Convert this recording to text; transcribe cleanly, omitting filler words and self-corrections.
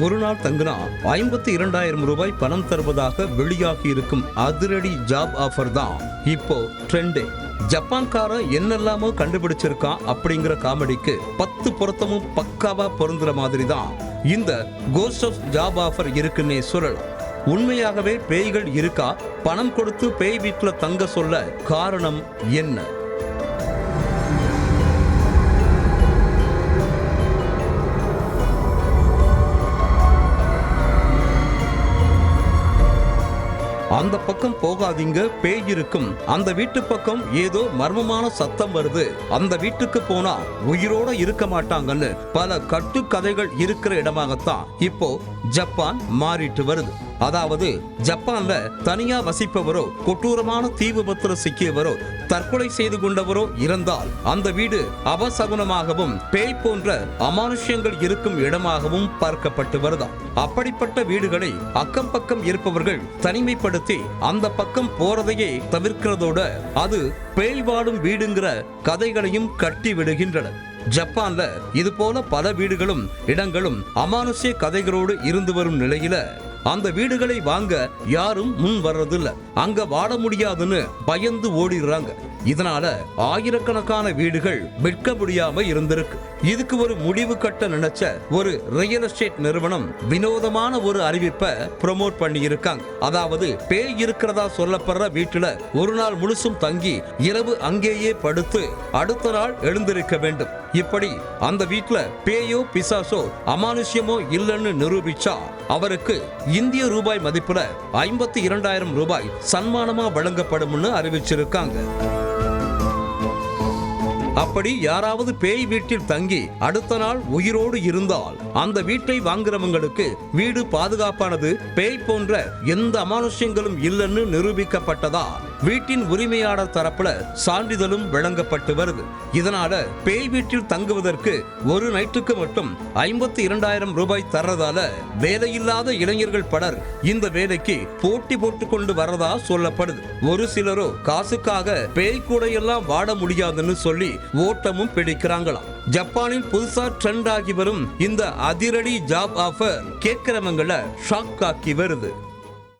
ஒரு நாள் தங்கினா 52,000 ரூபாய் பணம் தருவதாக வெளியாகி இருக்கும் அதிரடி ஜாப் ஆஃபர் தான் இப்போ ட்ரெண்டே. ஜப்பான்காரன் என்னெல்லாமோ கண்டுபிடிச்சிருக்கான் அப்படிங்கிற காமெடிக்கு 10 பொருத்தமும் பக்காவா பொருந்துற மாதிரி தான் இந்த கோஸ்ட் ஆஃப் ஜாப் ஆஃபர் இருக்குன்னே சொல்லலாம். உண்மையாகவே பேய்கள் இருக்கா? பணம் கொடுத்து பேய் வீட்டுல தங்க சொல்ல காரணம் என்ன? அந்த பக்கம் போகாதீங்க, பேய் இருக்கும். அந்த வீட்டு பக்கம் ஏதோ மர்மமான சத்தம் வருது, அந்த வீட்டுக்கு போனா உயிரோட இருக்க மாட்டாங்கன்னு பல கட்டுக்கதைகள் இருக்கிற இடமாகத்தான் இப்போ ஜப்பான் மாறிட்டு வருது. அதாவது ஜப்பான்ல தனியா வசிப்பவரோ, கொடூரமான தீ விபத்துல சிக்கியவரோ, தற்கொலை செய்து கொண்டவரோ இருந்தால் அந்த வீடு அபசகுனமாகவும் பேய் போன்ற அமானுஷ்யங்கள் இருக்கும் இடமாகவும் பார்க்கப்பட்டு வருதாம். அப்படிப்பட்ட வீடுகளை அக்கம் பக்கம் இருப்பவர்கள் தனிமைப்படுத்தி அந்த பக்கம் போறதையே தவிர்க்கிறதோட அது பேய் வாடும் வீடுங்கிற கதைகளையும் கட்டி விடுகின்றனர். ஜப்பான்ல இது போல பல வீடுகளும் இடங்களும் அமானுஷ்ய கதைகளோடு இருந்து வரும் நிலையில அந்த வீடுகளை வாங்க யாரும் முன் வர்றதில்ல. அங்க வாட முடியாதுன்னு பயந்து ஓடிடுறாங்க. இதனால ஆயிரக்கணக்கான வீடுகள் விற்க முடியாம இருந்திருக்கு. இதுக்கு ஒரு முடிவு கட்ட நினைச்ச ஒரு ரியல் எஸ்டேட் நிறுவனம் வினோதமான ஒரு அறிவிப்பை ப்ரோமோட் பண்ணி இருக்காங்க. அதாவது பேய் இருக்கிறதா சொல்லப்படுற வீட்டுல ஒரு நாள் முழுசும் தங்கி இரவு அங்கேயே படுத்து அடுத்த நாள் எழுந்திருக்க வேண்டும். இப்படி அந்த வீட்டுல பேயோ பிசாசோ அமானுஷ்யமோ இல்லைன்னு நிரூபிச்சா அவருக்கு இந்திய ரூபாய் மதிப்புல 52,000 ரூபாய் சன்மானமா வழங்கப்படும்னு அறிவிச்சிருக்காங்க. அப்படி யாராவது பேய் வீட்டில் தங்கி அடுத்த நாள் உயிரோடு இருந்தால் அந்த வீட்டை வாங்குறவங்களுக்கு வீடு பாதுகாப்பானது, பேய் போன்ற எந்த அமானுஷ்யங்களும் இல்லைன்னு நிரூபிக்கப்பட்டதா வீட்டின் உரிமையாளர் தரப்புல சான்றிதழும் வழங்கப்பட்டு வருது. இதனால பேய் வீட்டில் தங்குவதற்கு ஒரு நைட்டுக்கு மட்டும் 52,000 ரூபாய் தர்றதால வேலையில்லாத இளைஞர்கள் பலர் இந்த வேலைக்கு போட்டி போட்டு கொண்டு வரதா சொல்லப்படுது. ஒரு சிலரோ காசுக்காக பேய் கூட எல்லாம் வாட முடியாதுன்னு சொல்லி ஓட்டமும் பிடிக்கிறாங்களாம். ஜப்பானில் புதுசா ட்ரெண்ட் ஆகி வரும் இந்த அதிரடி ஜாப் ஆஃபர் கேட்கிறவங்கள ஷாக் ஆக்கி வருது.